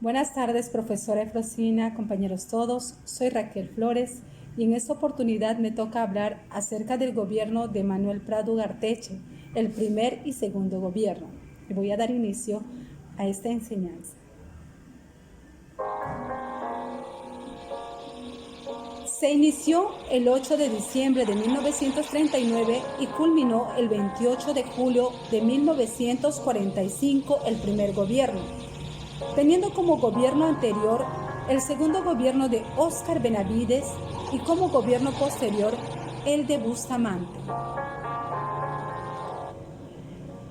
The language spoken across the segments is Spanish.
Buenas tardes, profesora Efrosina, compañeros todos. Soy Raquel Flores y en esta oportunidad me toca hablar acerca del gobierno de Manuel Prado Ugarteche, el primer y segundo gobierno. Y voy a dar inicio a esta enseñanza. Se inició el 8 de diciembre de 1939 y culminó el 28 de julio de 1945 el primer gobierno, teniendo como gobierno anterior el segundo gobierno de Óscar Benavides y como gobierno posterior el de Bustamante.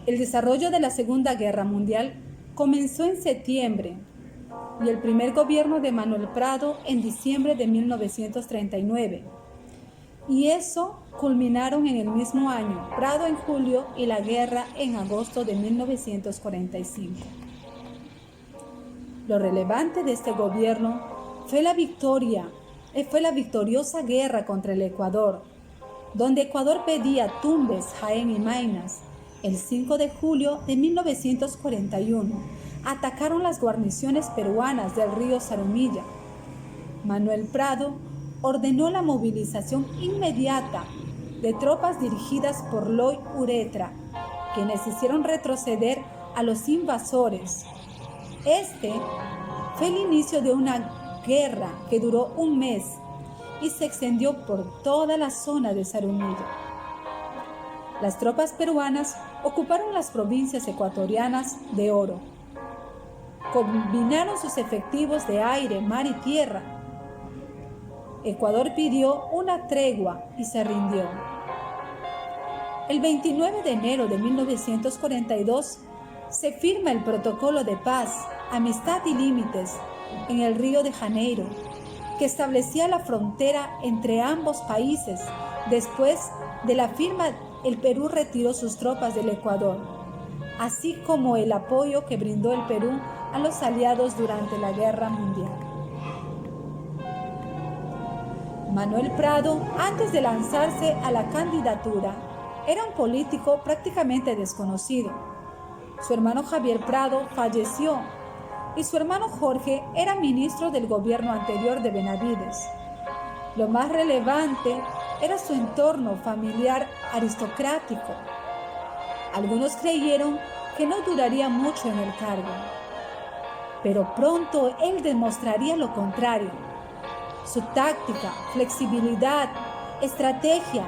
El desarrollo de la Segunda Guerra Mundial comenzó en septiembre y el primer gobierno de Manuel Prado en diciembre de 1939. Y eso culminaron en el mismo año, Prado en julio y la guerra en agosto de 1945. Lo relevante de este gobierno fue la victoriosa guerra contra el Ecuador, donde Ecuador pedía Tumbes, Jaén y Maynas. El 5 de julio de 1941 atacaron las guarniciones peruanas del río Zarumilla. Manuel Prado ordenó la movilización inmediata de tropas dirigidas por Loy Uretra, quienes hicieron retroceder a los invasores. Este fue el inicio de una guerra que duró un mes y se extendió por toda la zona de Zarumilla. Las tropas peruanas ocuparon las provincias ecuatorianas de Oro. Combinaron sus efectivos de aire, mar y tierra. Ecuador pidió una tregua y se rindió. El 29 de enero de 1942 se firma el Protocolo de Paz, Amistad y Límites en el Río de Janeiro, que establecía la frontera entre ambos países. Después de la firma, el Perú retiró sus tropas del Ecuador, así como el apoyo que brindó el Perú a los aliados durante la Guerra Mundial. Manuel Prado, antes de lanzarse a la candidatura, era un político prácticamente desconocido. Su hermano Javier Prado falleció y su hermano Jorge era ministro del gobierno anterior de Benavides. Lo más relevante era su entorno familiar aristocrático. Algunos creyeron que no duraría mucho en el cargo, pero pronto él demostraría lo contrario. Su táctica, flexibilidad, estrategia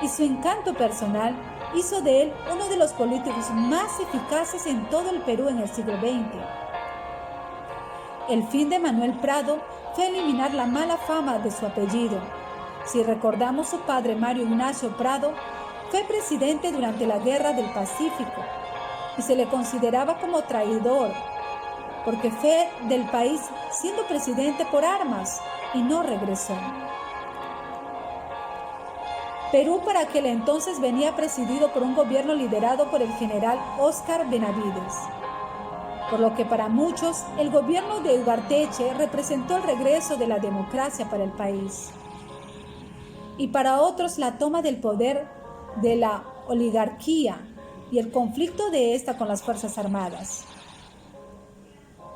y su encanto personal hizo de él uno de los políticos más eficaces en todo el Perú en el siglo XX. El fin de Manuel Prado fue eliminar la mala fama de su apellido. Si recordamos, su padre Mario Ignacio Prado fue presidente durante la Guerra del Pacífico y se le consideraba como traidor porque fue del país siendo presidente por armas y no regresó. Perú para aquel entonces venía presidido por un gobierno liderado por el general Óscar Benavides, por lo que para muchos el gobierno de Ugarteche representó el regreso de la democracia para el país, y para otros la toma del poder de la oligarquía y el conflicto de esta con las Fuerzas Armadas.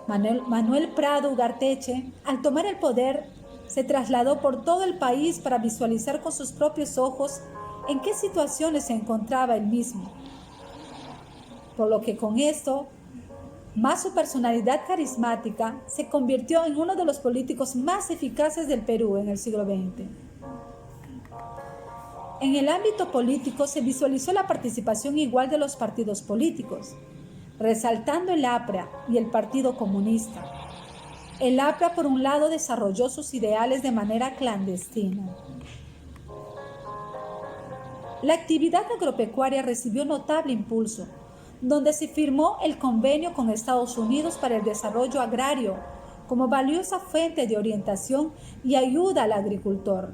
Manuel Prado Ugarteche, al tomar el poder, se trasladó por todo el país para visualizar con sus propios ojos en qué situaciones se encontraba él mismo. Por lo que con esto, más su personalidad carismática, se convirtió en uno de los políticos más eficaces del Perú en el siglo XX. En el ámbito político se visualizó la participación igual de los partidos políticos, resaltando el APRA y el Partido Comunista. El APRA, por un lado, desarrolló sus ideales de manera clandestina. La actividad agropecuaria recibió notable impulso, donde se firmó el convenio con Estados Unidos para el desarrollo agrario como valiosa fuente de orientación y ayuda al agricultor.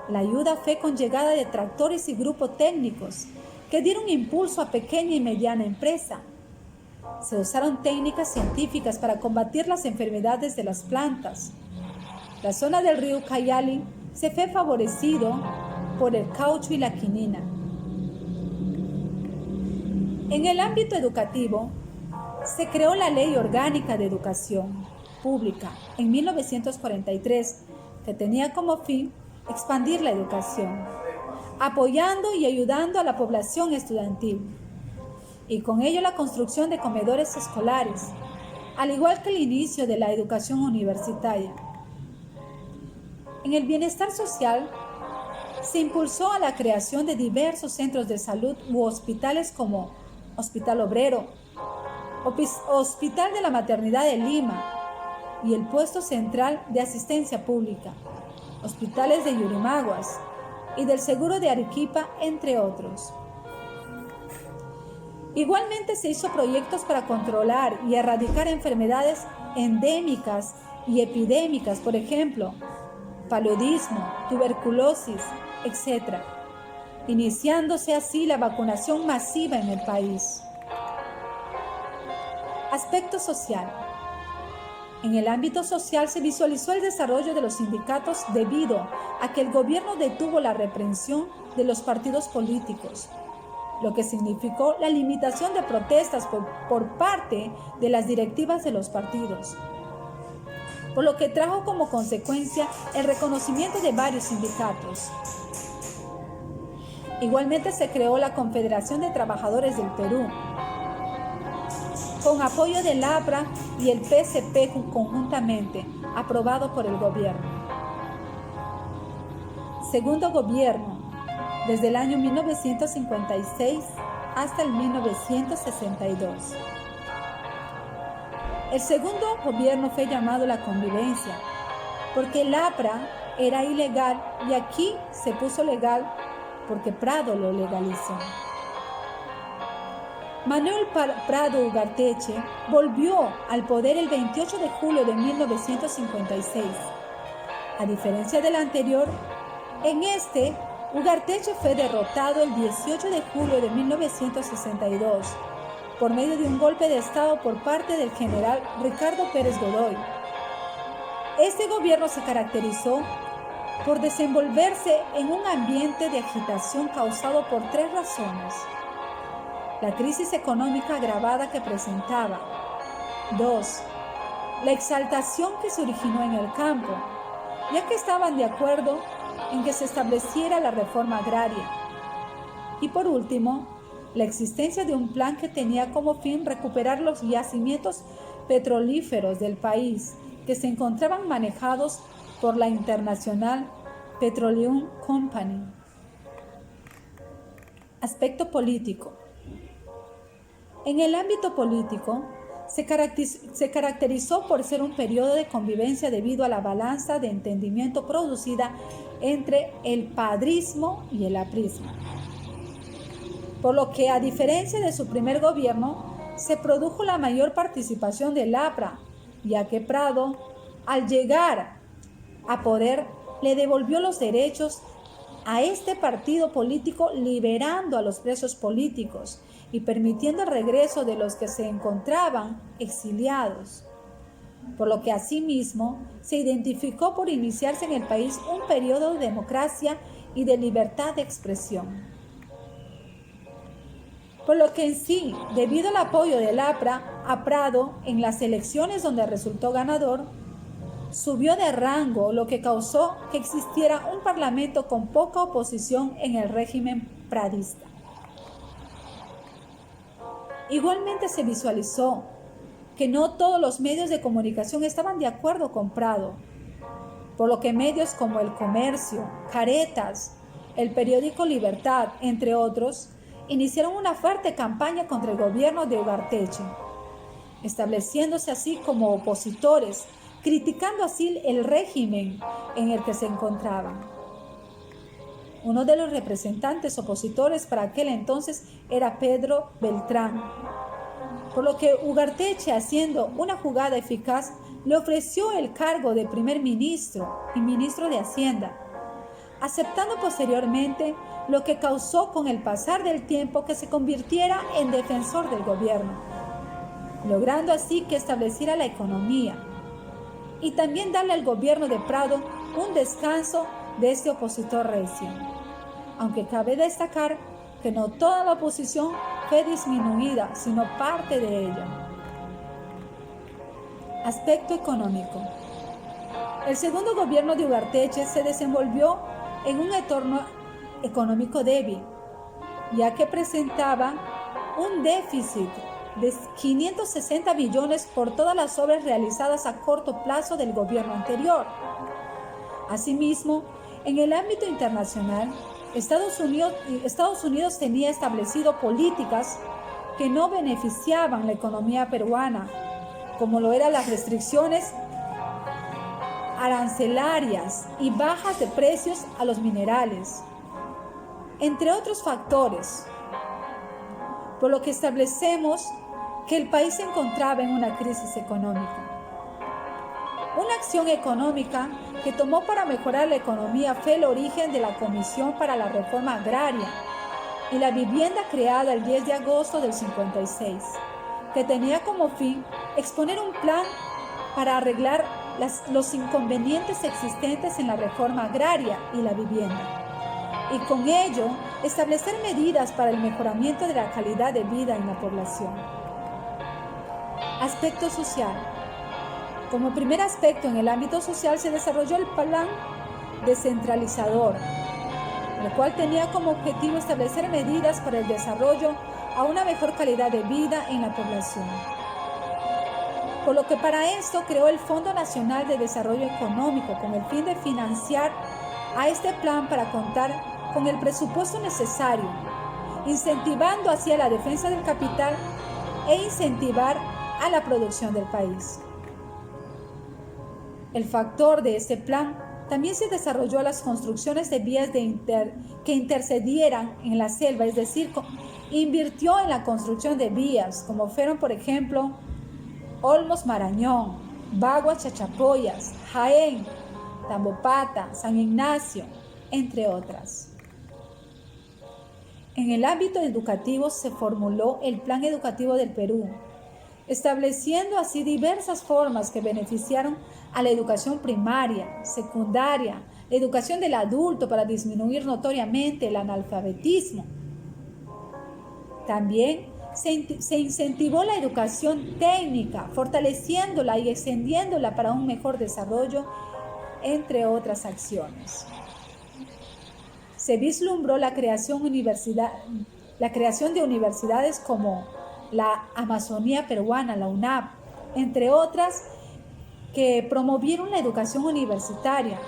La ayuda fue con llegada de tractores y grupos técnicos que dieron impulso a pequeña y mediana empresa. Se usaron técnicas científicas para combatir las enfermedades de las plantas. La zona del río Ucayali se fue favorecido por el caucho y la quinina. En el ámbito educativo, se creó la Ley Orgánica de Educación Pública en 1943, que tenía como fin expandir la educación, apoyando y ayudando a la población estudiantil, y con ello la construcción de comedores escolares, al igual que el inicio de la educación universitaria. En el bienestar social, se impulsó a la creación de diversos centros de salud u hospitales como Hospital Obrero, Hospital de la Maternidad de Lima y el Puesto Central de Asistencia Pública, hospitales de Yurimaguas y del Seguro de Arequipa, entre otros. Igualmente se hizo proyectos para controlar y erradicar enfermedades endémicas y epidémicas, por ejemplo, paludismo, tuberculosis, etc., iniciándose así la vacunación masiva en el país. Aspecto social. En el ámbito social se visualizó el desarrollo de los sindicatos debido a que el gobierno detuvo la represión de los partidos políticos, lo que significó la limitación de protestas por parte de las directivas de los partidos, por lo que trajo como consecuencia el reconocimiento de varios sindicatos. Igualmente se creó la Confederación de Trabajadores del Perú, con apoyo del APRA y el PCP conjuntamente, aprobado por el gobierno. Segundo gobierno, desde el año 1956 hasta el 1962. El segundo gobierno fue llamado la convivencia, porque el APRA era ilegal y aquí se puso legal porque Prado lo legalizó. Manuel Prado Ugarteche volvió al poder el 28 de julio de 1956. A diferencia del anterior, en este, Ugarteche fue derrotado el 18 de julio de 1962 por medio de un golpe de Estado por parte del general Ricardo Pérez Godoy. Este gobierno se caracterizó por desenvolverse en un ambiente de agitación causado por tres razones: la crisis económica agravada que presentaba; 2. La exaltación que se originó en el campo, ya que estaban de acuerdo en que se estableciera la reforma agraria; y por último, la existencia de un plan que tenía como fin recuperar los yacimientos petrolíferos del país que se encontraban manejados por la International Petroleum Company. Aspecto político. En el ámbito político, se caracterizó por ser un periodo de convivencia debido a la balanza de entendimiento producida entre el padrismo y el aprismo. Por lo que, a diferencia de su primer gobierno, se produjo la mayor participación del APRA, ya que Prado, al llegar a poder, le devolvió los derechos a este partido político, liberando a los presos políticos y permitiendo el regreso de los que se encontraban exiliados, por lo que asimismo se identificó por iniciarse en el país un periodo de democracia y de libertad de expresión. Por lo que en sí, debido al apoyo del APRA a Prado en las elecciones donde resultó ganador, subió de rango, lo que causó que existiera un parlamento con poca oposición en el régimen pradista. Igualmente se visualizó que no todos los medios de comunicación estaban de acuerdo con Prado, por lo que medios como El Comercio, Caretas, el periódico Libertad, entre otros, iniciaron una fuerte campaña contra el gobierno de Ugarteche, estableciéndose así como opositores, criticando así el régimen en el que se encontraban. Uno de los representantes opositores para aquel entonces era Pedro Beltrán, por lo que Ugarteche, haciendo una jugada eficaz, le ofreció el cargo de primer ministro y ministro de Hacienda, aceptando posteriormente, lo que causó con el pasar del tiempo que se convirtiera en defensor del gobierno, logrando así que estableciera la economía y también darle al gobierno de Prado un descanso de este opositor recio. Aunque cabe destacar que no toda la oposición fue disminuida, sino parte de ella. Aspecto económico. El segundo gobierno de Ugarteche se desenvolvió en un entorno económico débil, ya que presentaba un déficit de 560 millones por todas las obras realizadas a corto plazo del gobierno anterior. Asimismo, en el ámbito internacional, Estados Unidos tenía establecido políticas que no beneficiaban la economía peruana, como lo eran las restricciones arancelarias y bajas de precios a los minerales, entre otros factores, por lo que establecemos que el país se encontraba en una crisis económica. Una acción económica que tomó para mejorar la economía fue el origen de la Comisión para la Reforma Agraria y la Vivienda creada el 10 de agosto del 56, que tenía como fin exponer un plan para arreglar los inconvenientes existentes en la reforma agraria y la vivienda, y con ello establecer medidas para el mejoramiento de la calidad de vida en la población. Aspecto social. Como primer aspecto en el ámbito social se desarrolló el plan descentralizador, el cual tenía como objetivo establecer medidas para el desarrollo a una mejor calidad de vida en la población. Por lo que para esto creó el Fondo Nacional de Desarrollo Económico con el fin de financiar a este plan para contar con el presupuesto necesario, incentivando así a la defensa del capital e incentivar a la producción del país. El factor de este plan también se desarrolló las construcciones de vías que intercedieran en la selva, es decir, invirtió en la construcción de vías, como fueron, por ejemplo, Olmos Marañón, Bagua Chachapoyas, Jaén, Tambopata, San Ignacio, entre otras. En el ámbito educativo se formuló el Plan Educativo del Perú, estableciendo así diversas formas que beneficiaron a la educación primaria, secundaria, la educación del adulto para disminuir notoriamente el analfabetismo. También se incentivó la educación técnica, fortaleciéndola y extendiéndola para un mejor desarrollo, entre otras acciones. Se vislumbró la creación de universidades como la Amazonía Peruana, la UNAP, entre otras, que promovieron la educación universitaria,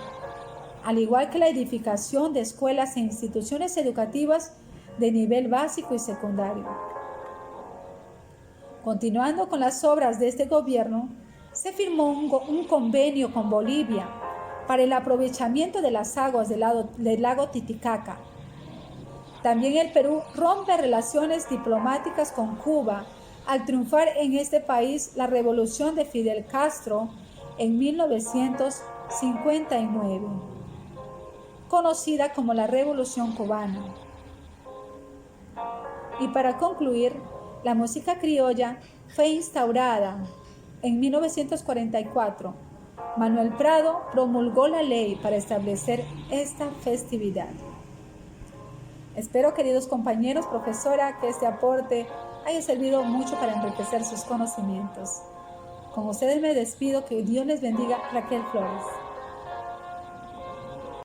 al igual que la edificación de escuelas e instituciones educativas de nivel básico y secundario. Continuando con las obras de este gobierno, se firmó un convenio con Bolivia para el aprovechamiento de las aguas del lago Titicaca. También el Perú rompe relaciones diplomáticas con Cuba al triunfar en este país la revolución de Fidel Castro en 1959, conocida como la Revolución Cubana. Y para concluir, la música criolla fue instaurada en 1944. Manuel Prado promulgó la ley para establecer esta festividad. Espero, queridos compañeros, profesora, que este aporte haya servido mucho para enriquecer sus conocimientos. Con ustedes me despido, que Dios les bendiga. Raquel Flores.